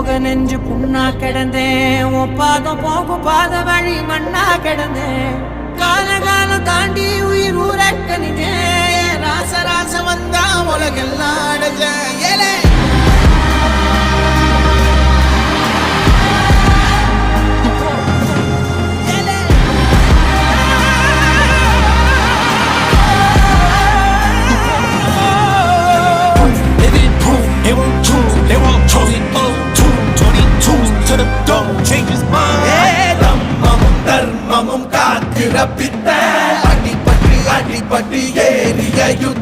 போக நெஞ்சு புண்ணா கிடந்தேன், உன் பாதம் போகும் பாத வழி மண்ணா கிடந்தேன். காலம் தாண்டி உயிர் ஊரக்கணிதேன், ராச ராச வந்தா உலகெல்லாம் அடைஞ்சேன். ஏலே தர்மமும் காக்கிற பித்த அடிபட்டு ஏறிய யுத்த